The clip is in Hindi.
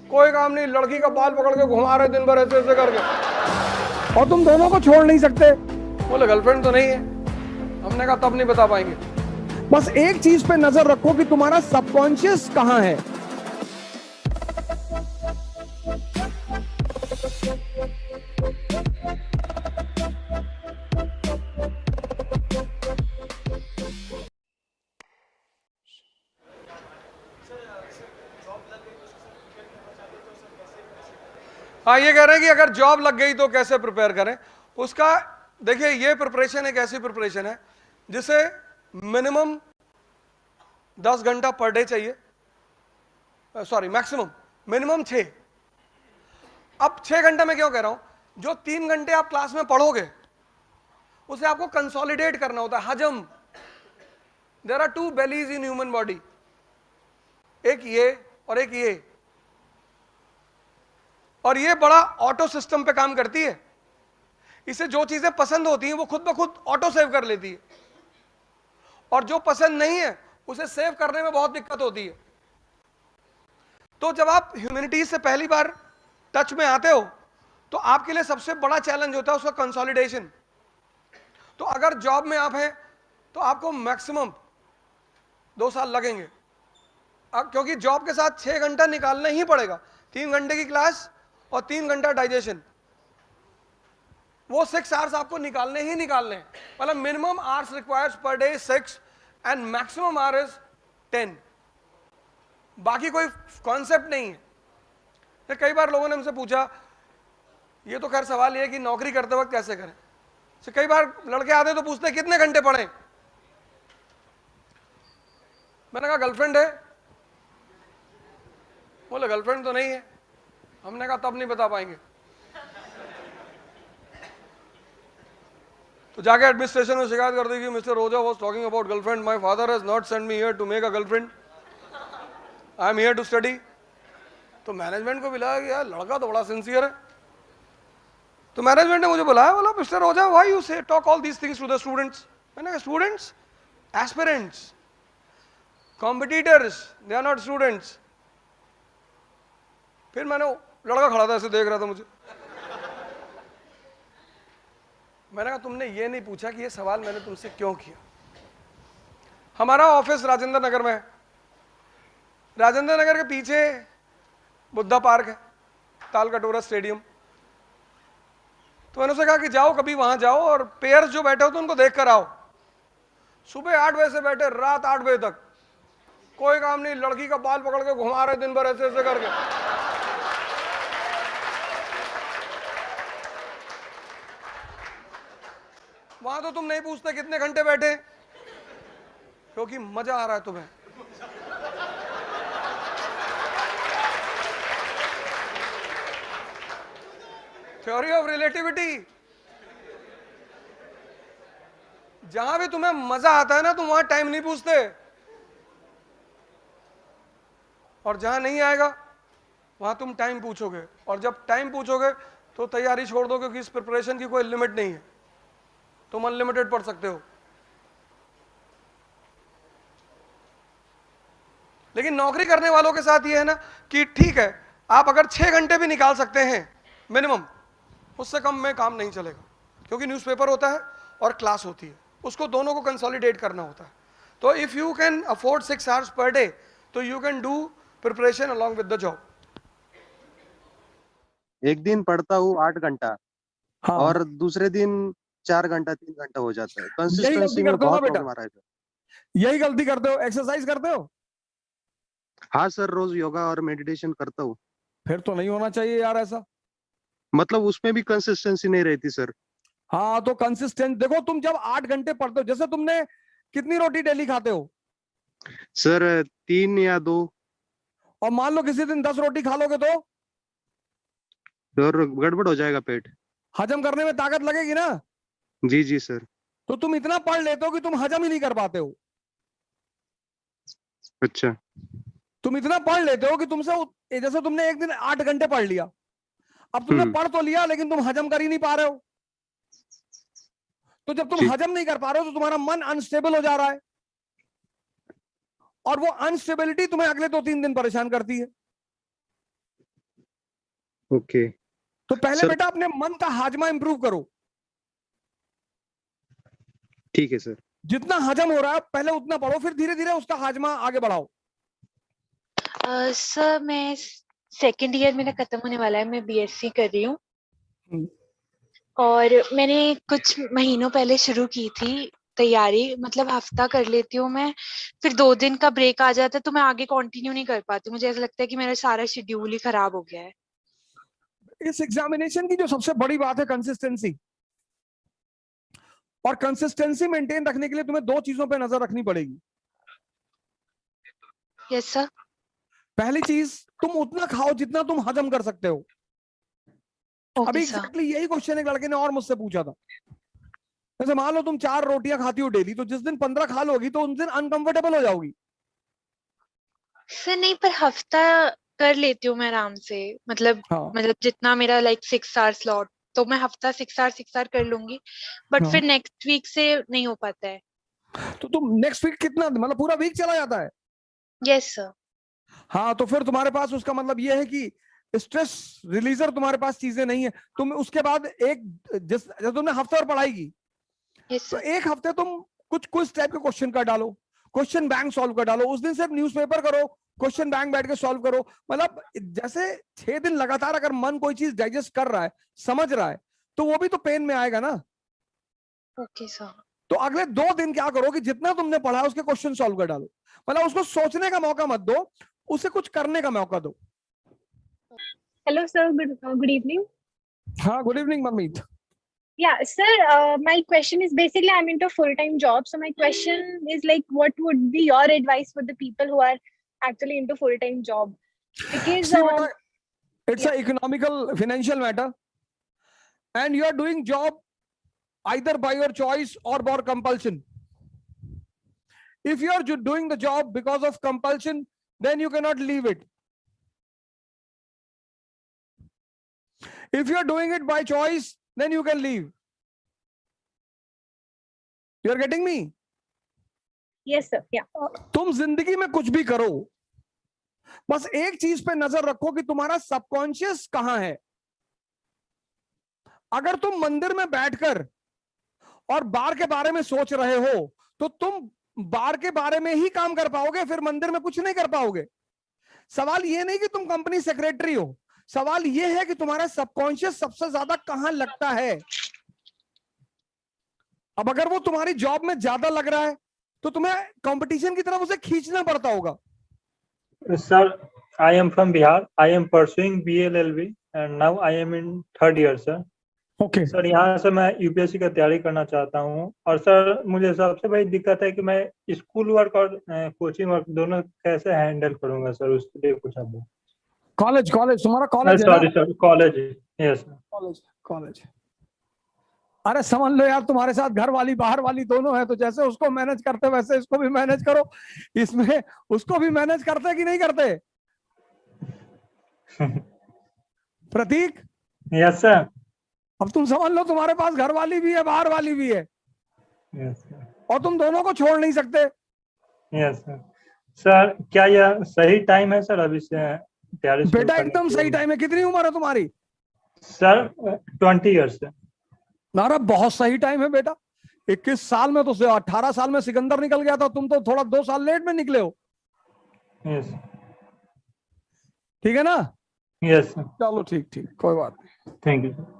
कोई काम नहीं, लड़की का बाल पकड़ के घुमा रहे दिन भर ऐसे ऐसे करके, और तुम दोनों को छोड़ नहीं सकते। बोले गर्लफ्रेंड तो नहीं है। हमने कहा तब नहीं बता पाएंगे। बस एक चीज पे नजर रखो कि तुम्हारा सबकॉन्शियस कहां है। हाँ, ये कह रहे हैं कि अगर जॉब लग गई तो कैसे प्रिपेयर करें उसका। देखिए, ये प्रिपरेशन एक ऐसी प्रिपरेशन है जिसे मिनिमम 10 घंटा पर डे चाहिए, सॉरी मैक्सिमम मिनिमम 6। अब 6 घंटे में क्यों कह रहा हूं, जो 3 घंटे आप क्लास में पढ़ोगे उसे आपको कंसोलिडेट करना होता है, हजम। There are 2 bellies in human body, एक ये और एक ये, और ये बड़ा ऑटो सिस्टम पे काम करती है। इसे जो चीजें पसंद होती हैं वो खुद ब खुद ऑटो सेव कर लेती है, और जो पसंद नहीं है उसे सेव करने में बहुत दिक्कत होती है। तो जब आप ह्यूमैनिटीज से पहली बार टच में आते हो तो आपके लिए सबसे बड़ा चैलेंज होता है उसका कंसोलिडेशन। तो अगर जॉब में आप हैं तो आपको मैक्सिमम 2 साल लगेंगे, क्योंकि जॉब के साथ 6 घंटा निकालना ही पड़ेगा। 3 घंटे की क्लास और 3 घंटा डाइजेशन, वो 6 आवर्स आपको निकालने ही निकालने हैं। मतलब minimum hours requires per day 6 and maximum our is 10। बाकी कोई कॉन्सेप्ट नहीं है। तो कई बार लोगों ने हमसे पूछा, ये तो खैर सवाल ये है कि नौकरी करते वक्त कैसे करें। तो कई बार लड़के आते तो पूछते कितने घंटे पढ़ें। मैंने कहा गर्लफ्रेंड है। बोले गर्लफ्रेंड तो नहीं है। हमने कहा तब नहीं बता पाएंगे। तो जाके एडमिनिस्ट्रेशन में शिकायत कर दी कि mister Roja was talking about girlfriend, my father has not sent me here to make a girlfriend, I am here to study. तो मैनेजमेंट को मिला कि यार लड़का तो बड़ा सिंसियर है। तो मैनेजमेंट ने मुझे बुलाया, बोला mister Roja why you say talk all these things to the students. मैंने कहा students, aspirants, competitors, they are not students. फिर मैंने, लड़का खड़ा था ऐसे देख रहा था मुझे। मैंने कहा तुमने ये नहीं पूछा कि ये सवाल मैंने तुमसे क्यों किया। हमारा ऑफिस राजेंद्र नगर में है। राजेंद्र नगर के पीछे बुद्धा पार्क है, ताल कटोरा स्टेडियम। तो मैंने उसे कहा कि जाओ कभी वहां जाओ और पेयर्स जो बैठे हो तो उनको देख कर आओ। सुबह 8 बजे से बैठे रात 8 बजे तक, कोई काम नहीं, लड़की का बाल पकड़ के घुमा रहे दिन भर ऐसे ऐसे करके। वहां तो तुम नहीं पूछते कितने घंटे बैठे, क्योंकि मजा आ रहा है तुम्हें। थ्योरी ऑफ रिलेटिविटी, जहां भी तुम्हें मजा आता है ना तुम वहां टाइम नहीं पूछते, और जहां नहीं आएगा वहां तुम टाइम पूछोगे। और जब टाइम पूछोगे तो तैयारी छोड़ दो, क्योंकि इस प्रिपरेशन की कोई लिमिट नहीं है, तुम अनलिमिटेड पढ़ सकते हो। लेकिन नौकरी करने वालों के साथ ये है ना कि ठीक है, आप अगर 6 घंटे भी निकाल सकते हैं मिनिमम, उससे कम में काम नहीं चलेगा, क्योंकि न्यूज़पेपर होता है और क्लास होती है, उसको दोनों को कंसोलिडेट करना होता है। तो if you can afford 6 hours per day तो you can do preparation along with the job. एक दिन पढ़ता हूँ 8 घंटा हाँ, और दूसरे दिन 4 घंटा 3 घंटा हो जाता है। यही कंसिस्टेंसी गलती में करते हो ना बहुत बेटा, प्रॉब्लम आ रहा है। यही गलती करते हो। एक्सरसाइज करते हो? हाँ सर, रोज योगा और मेडिटेशन करता हूँ। फिर तो नहीं होना चाहिए यार ऐसा। मतलब उसमें भी कंसिस्टेंसी नहीं रहती सर। हाँ तो कंसिस्टेंट देखो, तुम जब 8 घंटे पढ़ते हो, जैसे तुमने कितनी रोटी डेली खाते हो? सर 3 या 2। और मान लो किसी दिन 10 रोटी खा लोगे तो और गड़बड़ हो जाएगा पेट। हजम करने में ताकत लगेगी ना। जी जी सर। तो तुम इतना पढ़ लेते हो कि तुम हजम ही नहीं कर पाते हो। अच्छा। तुम इतना पढ़ लेते हो कि तुमसे, जैसे तुमने एक दिन 8 घंटे पढ़ लिया, अब तुमने पढ़ तो लिया लेकिन तुम हजम कर ही नहीं पा रहे हो। तो जब तुम जी। हजम नहीं कर पा रहे हो तो तुम्हारा मन अनस्टेबल हो जा रहा है, और वो अनस्टेबिलिटी तुम्हें अगले 2-3 दिन परेशान करती है। ओके तो पहले सर बेटा अपने मन का हाजमा इंप्रूव करो। ठीक है सर। जितना हजम हो रहा है पहले उतना पढ़ो, फिर धीरे धीरे उसका हाजमा आगे बढ़ाओ। सर मैं सेकेंड ईयर मेरा खत्म होने वाला है, मैं बीएससी कर रही हूँ और मैंने कुछ महीनों पहले शुरू की थी तैयारी, मतलब हफ्ता कर लेती हूँ मैं, फिर 2 दिन का ब्रेक आ जाता है तो मैं आगे कंटिन्यू नहीं कर पाती। मुझे ऐसा लगता है कि मेरा सारा शेड्यूल ही खराब हो गया है। इस एग्जामिनेशन की जो सबसे बड़ी बात है कंसिस्टेंसी, और कंसिस्टेंसी मेंटेन रखने के लिए तुम्हें 2 चीजों पे नजर रखनी पड़ेगी। Yes sir. पहली चीज, तुम उतना खाओ जितना तुम हजम कर सकते हो। अभी ओके सर। एग्जैक्टली यही क्वेश्चन एक लड़के ने और मुझसे पूछा था। जैसे मान लो तुम 4 रोटियां खाती हो डेली, तो जिस दिन 15 खा लोगी तो उस दिन अनकंफर्टेबल हो जाओगी। सर नहीं, पर हफ्ता कर लेती हूँ मैं आराम से, मतलब हाँ जितना मेरा लाइक 6 आवर स्लॉट, तो मैं हफ्ता 6 आवर कर लूंगी, बट हाँ। फिर नेक्स्ट वीक से नहीं हो पाता है। तो तुम नेक्स्ट वीक कितना, मतलब पूरा वीक चला जाता है? Yes sir. हाँ, तो फिर तुम्हारे पास उसका मतलब यह है कि स्ट्रेस रिलीजर तुम्हारे पास चीजें नहीं है। तुम उसके बाद जब तुमने हफ्ते और पढ़ाई की, यस तो सर। एक हफ्ते तुम कुछ टाइप के क्वेश्चन कर डालो, क्वेश्चन बैंक सॉल्व कर डालो। उस दिन सिर्फ न्यूज़पेपर करो, क्वेश्चन बैंक बैठ के सॉल्व करो। मतलब जैसे 6 दिन लगातार अगर मन कोई चीज डाइजेस्ट कर रहा है, समझ रहा है, तो वो भी तो पेन में आएगा ना। Okay sir. तो अगले 2 दिन क्या करो कि जितना तुमने पढ़ा है उसके क्वेश्चन सॉल्व कर डालो। मतलब उसको सोचने का मौका मत दो, उसे कुछ करने का मौका दो। Hello, sir. Good evening. हाँ, good evening Manmeet. Yeah, sir. My question is basically I'm into full-time job. So my question is like, what would be your advice for the people who are actually into full-time job? Because See beta, it's yeah. a economical financial matter, and you are doing job either by your choice or by compulsion. If you are doing the job because of compulsion, then you cannot leave it. If you are doing it by choice, then you can leave. You are getting me? Yes, sir. Yeah. तुम जिंदगी में कुछ भी करो, बस एक चीज पे नजर रखो कि तुम्हारा सबकॉन्शियस कहां है। अगर तुम मंदिर में बैठकर और बार के बारे में सोच रहे हो, तो तुम बार के बारे में ही काम कर पाओगे, फिर मंदिर में कुछ नहीं कर पाओगे। सवाल ये नहीं कि तुम कंपनी सेक्रेटरी हो, सवाल ये है कि तुम्हारा सबकॉन्शियस सबसे ज्यादा कहां लगता है। अब अगर वो तुम्हारी जॉब में ज्यादा लग रहा है, तो तुम्हें कंपटीशन की तरफ उसे खींचना पड़ता होगा। Sir, I am from Bihar. I am pursuing BLLB and now I am in 3rd year, sir. Okay sir यहाँ से मैं यूपीएससी का तैयारी करना चाहता हूँ, और सर मुझे सबसे बड़ी दिक्कत है कि मैं स्कूल वर्क और कोचिंग वर्क दोनों कैसे हैंडल करूंगा सर, उसके लिए कुछ आप कॉलेज तुम्हारा कॉलेज है ना? Sorry sir, college. Yes sir. College. अरे समझ लो यार, तुम्हारे साथ घर वाली बाहर वाली दोनों है, तो जैसे उसको मैनेज करते वैसे इसको भी मैनेज करो। इसमें उसको भी मैनेज करते कि नहीं करते? प्रतीक, यस सर। अब तुम समझ लो तुम्हारे पास घर वाली भी है, बाहर वाली भी है, यस सर। और तुम दोनों को छोड़ नहीं सकते। Yes sir. सर क्या यह सही टाइम है सर अभी से तैयारी शुरू बेटा करने एकदम की? सही टाइम है। कितनी उम्र है तुम्हारी? सर 20 ईयर्स से। नारा बहुत सही टाइम है बेटा। 21 साल में तो 18 साल में सिकंदर निकल गया था, तुम तो थोड़ा 2 साल लेट में निकले हो। यस। ठीक है ना? Yes sir. चलो ठीक, कोई बात नहीं। Thank you sir.